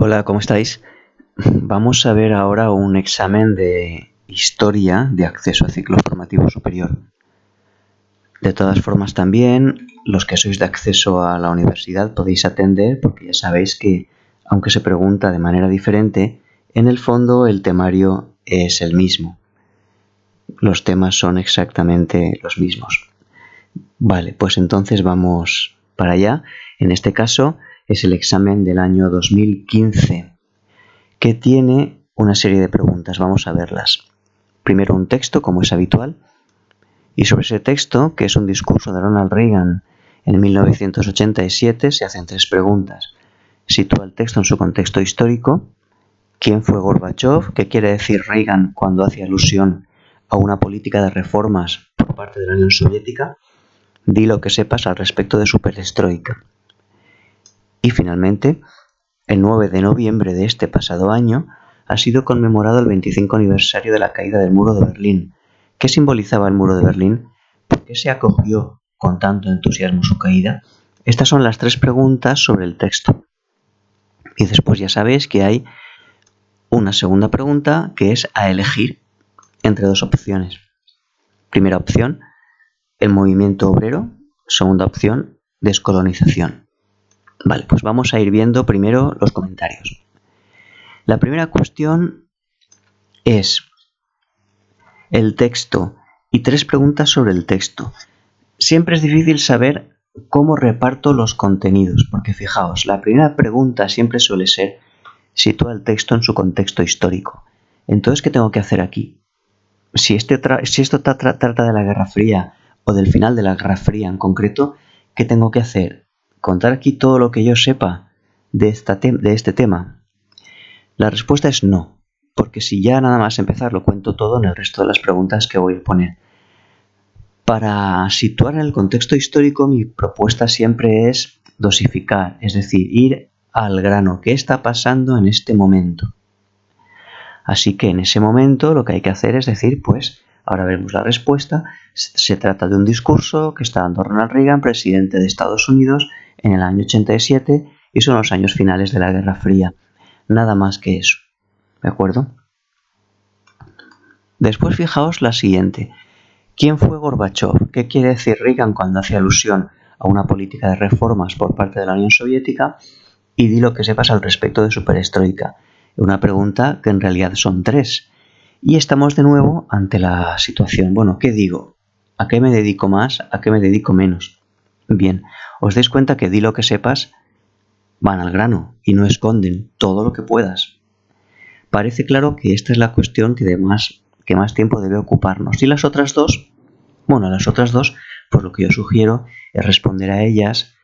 Hola, ¿cómo estáis? Vamos a ver ahora un examen de historia de acceso a ciclo formativo superior. De todas formas, también los que sois de acceso a la universidad podéis atender, porque ya sabéis que, aunque se pregunta de manera diferente, en el fondo el temario es el mismo. Los temas son exactamente los mismos. Vale, pues entonces vamos para allá. En este caso es el examen del año 2015. Que tiene una serie de preguntas. Vamos a verlas. Primero un texto, como es habitual, y sobre ese texto, que es un discurso de Ronald Reagan en 1987, se hacen tres preguntas. Sitúa el texto en su contexto histórico. ¿Quién fue Gorbachev? ¿Qué quiere decir Reagan cuando hace alusión a una política de reformas por parte de la Unión Soviética? Di lo que sepas al respecto de su perestroika. Y finalmente, el 9 de noviembre de este pasado año ha sido conmemorado el 25 aniversario de la caída del muro de Berlín. ¿Qué simbolizaba el muro de Berlín? ¿Por qué se acogió con tanto entusiasmo su caída? Estas son las tres preguntas sobre el texto. Y después ya sabéis que hay una segunda pregunta que es a elegir entre dos opciones. Primera opción, el movimiento obrero. Segunda opción, descolonización. Vale, pues vamos a ir viendo primero los comentarios. La primera cuestión es el texto y tres preguntas sobre el texto. Siempre es difícil saber cómo reparto los contenidos, porque fijaos, la primera pregunta siempre suele ser sitúa el texto en su contexto histórico. Entonces, ¿qué tengo que hacer aquí? Si esto trata de la Guerra Fría o del final de la Guerra Fría en concreto, ¿qué tengo que hacer? ¿Contar aquí todo lo que yo sepa de este tema? La respuesta es no, porque si ya nada más empezar lo cuento todo en el resto de las preguntas que voy a poner. Para situar en el contexto histórico, mi propuesta siempre es dosificar, es decir, ir al grano. ¿Qué está pasando en este momento? Así que en ese momento lo que hay que hacer es decir, pues, ahora veremos la respuesta. Se trata de un discurso que está dando Ronald Reagan, presidente de Estados Unidos, en el año 87, y son los años finales de la Guerra Fría. Nada más que eso. ¿De acuerdo? Después fijaos la siguiente. ¿Quién fue Gorbachev? ¿Qué quiere decir Reagan cuando hace alusión a una política de reformas por parte de la Unión Soviética? Y di lo que sepas al respecto de su perestroika. Una pregunta que en realidad son tres. Y estamos de nuevo ante la situación. Bueno, ¿qué digo? ¿A qué me dedico más? ¿A qué me dedico menos? Bien, os dais cuenta que di lo que sepas van al grano y no esconden todo lo que puedas. Parece claro que esta es la cuestión que más tiempo debe ocuparnos. Y las otras dos, pues lo que yo sugiero es responder a ellas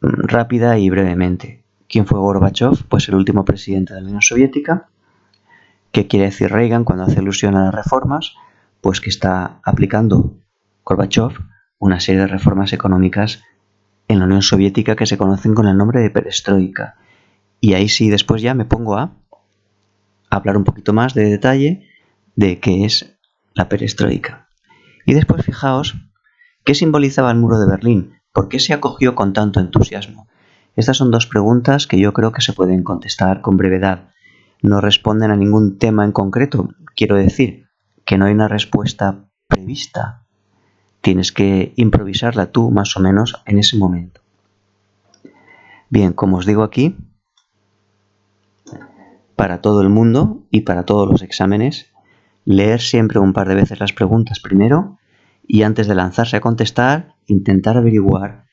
rápida y brevemente. ¿Quién fue Gorbachev? Pues el último presidente de la Unión Soviética. ¿Qué quiere decir Reagan cuando hace alusión a las reformas? Pues que está aplicando Gorbachev una serie de reformas económicas en la Unión Soviética que se conocen con el nombre de perestroika. Y ahí sí, después ya me pongo a hablar un poquito más de detalle de qué es la perestroika. Y después fijaos, ¿qué simbolizaba el muro de Berlín? ¿Por qué se acogió con tanto entusiasmo? Estas son dos preguntas que yo creo que se pueden contestar con brevedad. No responden a ningún tema en concreto. Quiero decir que no hay una respuesta prevista. Tienes que improvisarla tú más o menos en ese momento. Bien, como os digo aquí, para todo el mundo y para todos los exámenes, leer siempre un par de veces las preguntas primero y antes de lanzarse a contestar, intentar averiguar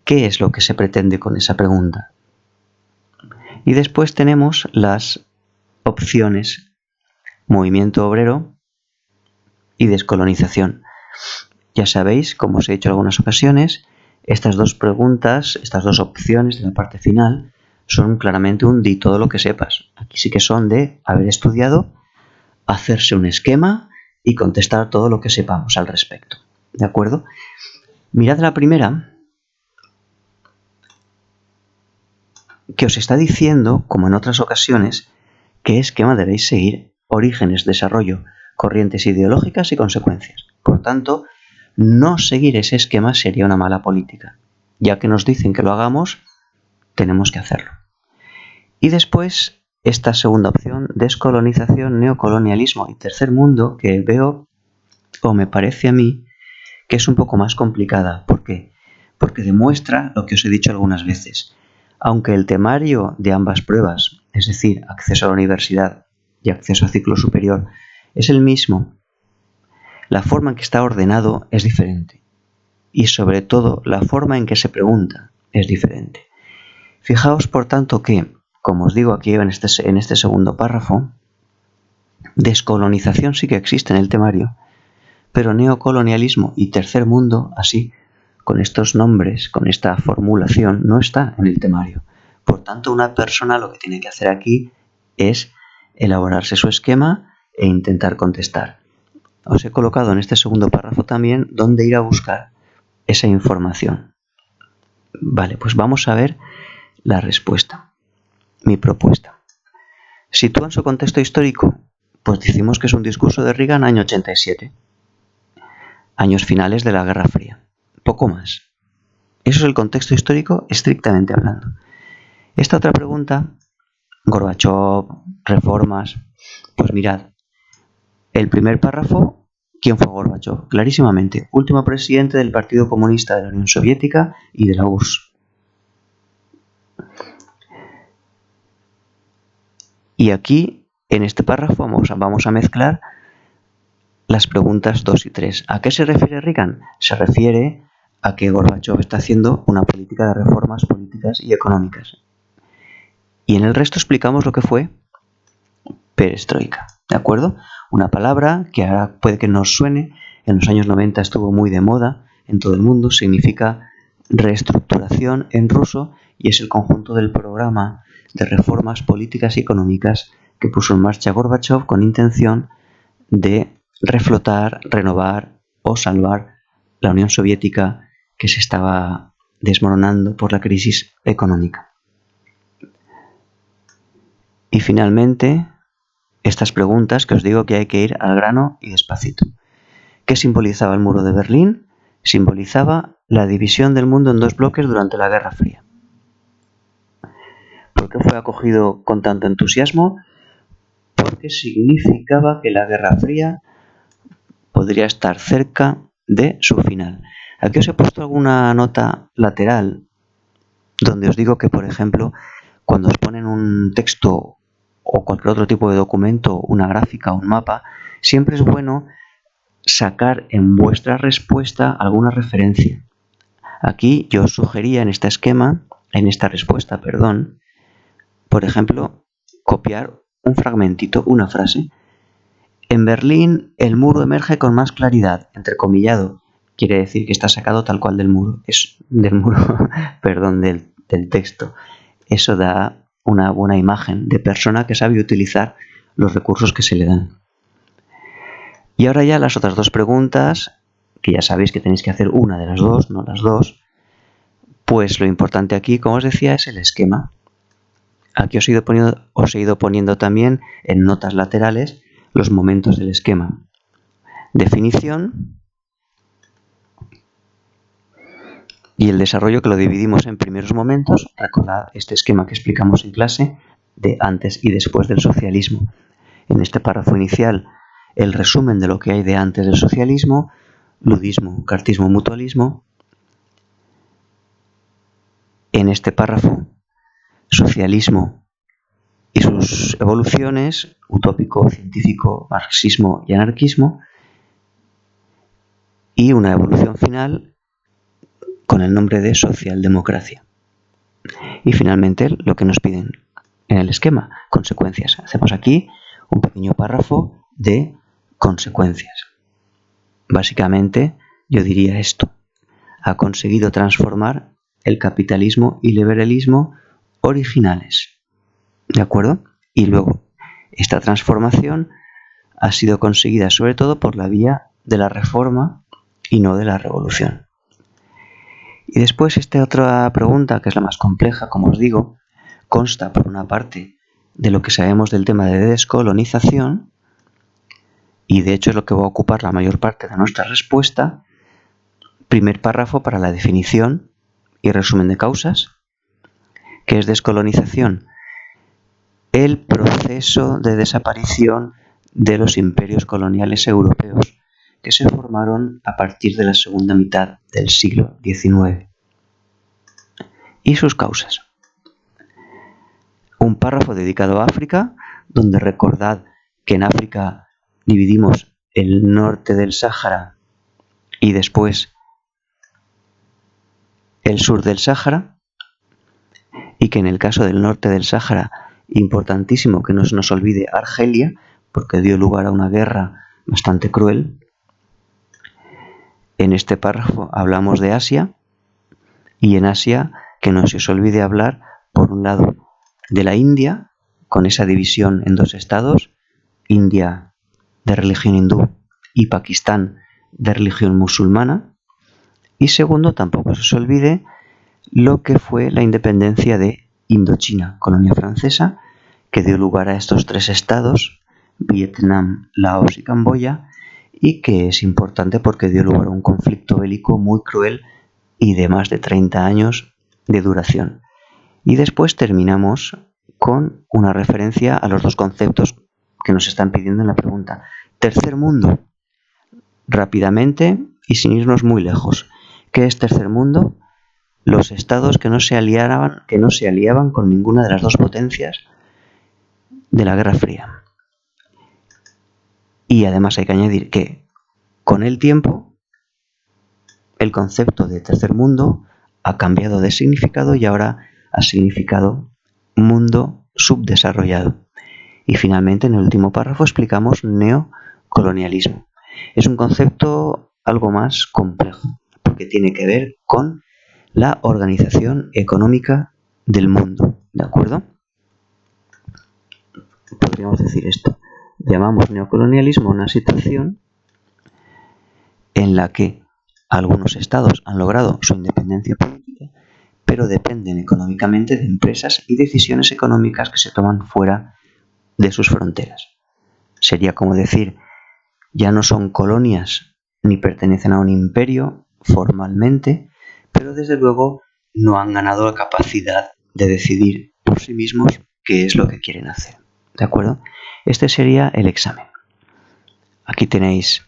qué es lo que se pretende con esa pregunta. Y después tenemos las opciones movimiento obrero y descolonización. Ya sabéis, como os he dicho en algunas ocasiones, estas dos preguntas, estas dos opciones de la parte final, son claramente un di todo lo que sepas. Aquí sí que son de haber estudiado, hacerse un esquema y contestar todo lo que sepamos al respecto. ¿De acuerdo? Mirad la primera, que os está diciendo, como en otras ocasiones, qué esquema debéis seguir: orígenes, desarrollo, corrientes ideológicas y consecuencias. Por tanto, no seguir ese esquema sería una mala política. Ya que nos dicen que lo hagamos, tenemos que hacerlo. Y después esta segunda opción, descolonización, neocolonialismo y tercer mundo, que veo, o me parece a mí, que es un poco más complicada. ¿Por qué? Porque demuestra lo que os he dicho algunas veces. Aunque el temario de ambas pruebas, es decir, acceso a la universidad y acceso a ciclo superior, es el mismo, la forma en que está ordenado es diferente. Y sobre todo, la forma en que se pregunta es diferente. Fijaos, por tanto, que, como os digo aquí en este segundo párrafo, descolonización sí que existe en el temario, pero neocolonialismo y tercer mundo, así, con estos nombres, con esta formulación, no está en el temario. Por tanto, una persona lo que tiene que hacer aquí es elaborarse su esquema e intentar contestar. Os he colocado en este segundo párrafo también dónde ir a buscar esa información. Vale, pues vamos a ver la respuesta, mi propuesta. ¿Sitúa en su contexto histórico? Pues decimos que es un discurso de Reagan año 87, años finales de la Guerra Fría, poco más. Eso es el contexto histórico estrictamente hablando. Esta otra pregunta, Gorbachov, reformas, pues mirad, el primer párrafo, ¿quién fue Gorbachov? Clarísimamente, último presidente del Partido Comunista de la Unión Soviética y de la URSS. Y aquí, en este párrafo, vamos a mezclar las preguntas 2 y 3. ¿A qué se refiere Reagan? Se refiere a que Gorbachov está haciendo una política de reformas políticas y económicas. Y en el resto explicamos lo que fue perestroika, ¿de acuerdo? Una palabra que ahora puede que nos suene, en los años 90 estuvo muy de moda en todo el mundo, significa reestructuración en ruso y es el conjunto del programa de reformas políticas y económicas que puso en marcha Gorbachov con intención de reflotar, renovar o salvar la Unión Soviética que se estaba desmoronando por la crisis económica. Y finalmente, estas preguntas que os digo que hay que ir al grano y despacito. ¿Qué simbolizaba el muro de Berlín? Simbolizaba la división del mundo en dos bloques durante la Guerra Fría. ¿Por qué fue acogido con tanto entusiasmo? Porque significaba que la Guerra Fría podría estar cerca de su final. Aquí os he puesto alguna nota lateral donde os digo que, por ejemplo, cuando os ponen un texto o cualquier otro tipo de documento, una gráfica o un mapa, siempre es bueno sacar en vuestra respuesta alguna referencia. Aquí yo os sugería en este esquema, en esta respuesta, perdón, por ejemplo, copiar un fragmentito, una frase. En Berlín el muro emerge con más claridad, entrecomillado. Quiere decir que está sacado tal cual del muro. Es del muro, perdón, del texto. Eso da una buena imagen de persona que sabe utilizar los recursos que se le dan. Y ahora ya las otras dos preguntas, que ya sabéis que tenéis que hacer una de las dos, no las dos. Pues lo importante aquí, como os decía, es el esquema. Aquí os he ido poniendo también en notas laterales los momentos del esquema. Definición y el desarrollo, que lo dividimos en primeros momentos. Recordad este esquema que explicamos en clase de antes y después del socialismo. En este párrafo inicial, el resumen de lo que hay de antes del socialismo, ludismo, cartismo, mutualismo. En este párrafo, socialismo y sus evoluciones, utópico, científico, marxismo y anarquismo, y una evolución final con el nombre de socialdemocracia. Y finalmente lo que nos piden en el esquema, consecuencias. Hacemos aquí un pequeño párrafo de consecuencias. Básicamente yo diría esto: ha conseguido transformar el capitalismo y liberalismo originales, ¿de acuerdo? Y luego, esta transformación ha sido conseguida sobre todo por la vía de la reforma y no de la revolución. Y después esta otra pregunta, que es la más compleja, como os digo, consta por una parte de lo que sabemos del tema de descolonización, y de hecho es lo que va a ocupar la mayor parte de nuestra respuesta. Primer párrafo para la definición y resumen de causas. ¿Qué es descolonización? el proceso de desaparición de los imperios coloniales europeos que se formaron a partir de la segunda mitad del siglo XIX y sus causas. Un párrafo dedicado a África, donde recordad que en África dividimos el norte del Sáhara y después el sur del Sáhara, y que en el caso del norte del Sáhara, importantísimo que no se nos olvide Argelia, porque dio lugar a una guerra bastante cruel. En este párrafo hablamos de Asia, y en Asia que no se os olvide hablar, por un lado, de la India, con esa división en dos estados, India de religión hindú y Pakistán de religión musulmana, y segundo, tampoco se os olvide lo que fue la independencia de Indochina, colonia francesa, que dio lugar a estos tres estados, Vietnam, Laos y Camboya, y que es importante porque dio lugar a un conflicto bélico muy cruel y de más de 30 años de duración. Y después terminamos con una referencia a los dos conceptos que nos están pidiendo en la pregunta. Tercer mundo, rápidamente y sin irnos muy lejos. ¿Qué es tercer mundo? Los estados que no se aliaban con ninguna de las dos potencias de la Guerra Fría. Y además hay que añadir que con el tiempo el concepto de tercer mundo ha cambiado de significado y ahora ha significado mundo subdesarrollado. Y finalmente en el último párrafo explicamos neocolonialismo. Es un concepto algo más complejo porque tiene que ver con la organización económica del mundo, ¿de acuerdo? Podríamos decir esto. Llamamos neocolonialismo a una situación en la que algunos estados han logrado su independencia política, pero dependen económicamente de empresas y decisiones económicas que se toman fuera de sus fronteras. Sería como decir, ya no son colonias ni pertenecen a un imperio formalmente, pero desde luego no han ganado la capacidad de decidir por sí mismos qué es lo que quieren hacer. ¿De acuerdo? Este sería el examen. Aquí tenéis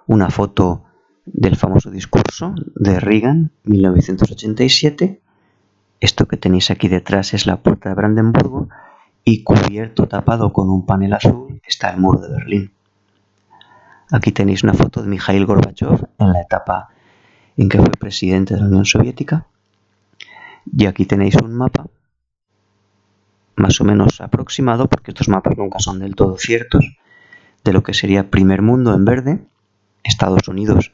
una foto del famoso discurso de Reagan, 1987. Esto que tenéis aquí detrás es la puerta de Brandenburgo y cubierto, tapado con un panel azul, está el muro de Berlín. Aquí tenéis una foto de Mikhail Gorbachev en la etapa en que fue presidente de la Unión Soviética. Y aquí tenéis un mapa más o menos aproximado, porque estos mapas nunca son del todo ciertos, de lo que sería primer mundo en verde, Estados Unidos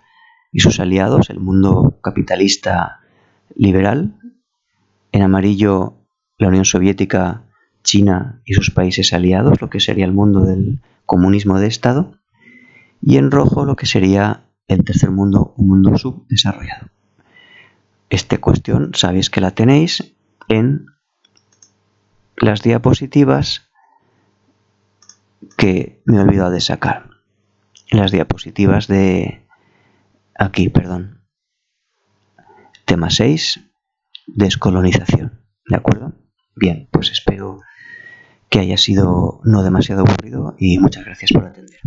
y sus aliados, el mundo capitalista liberal, en amarillo la Unión Soviética, China y sus países aliados, lo que sería el mundo del comunismo de Estado, y en rojo lo que sería el tercer mundo, un mundo subdesarrollado. Esta cuestión sabéis que la tenéis en las diapositivas que me he olvidado de sacar. Las diapositivas de aquí, perdón. Tema 6, descolonización. ¿De acuerdo? Bien, pues espero que haya sido no demasiado aburrido y muchas gracias por atender.